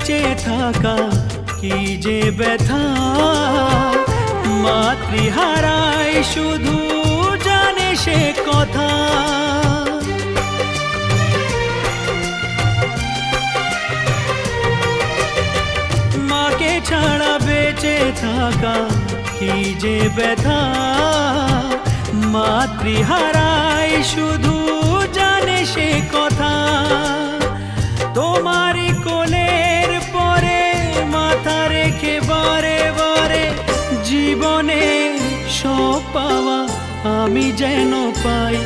বেঁচে থাকা কি যে ব্যথা, মাতৃহারাই শুধু জানে সে কথা। মাকে ছাড়া বেঁচে থাকা কি যে ব্যথা, মাতৃহারাই শুধু জানে সে কথা। তোমারই কোলের পরে মাথা রেখে বারে বারে জীবনে সব পাওয়া আমি যেন পাই।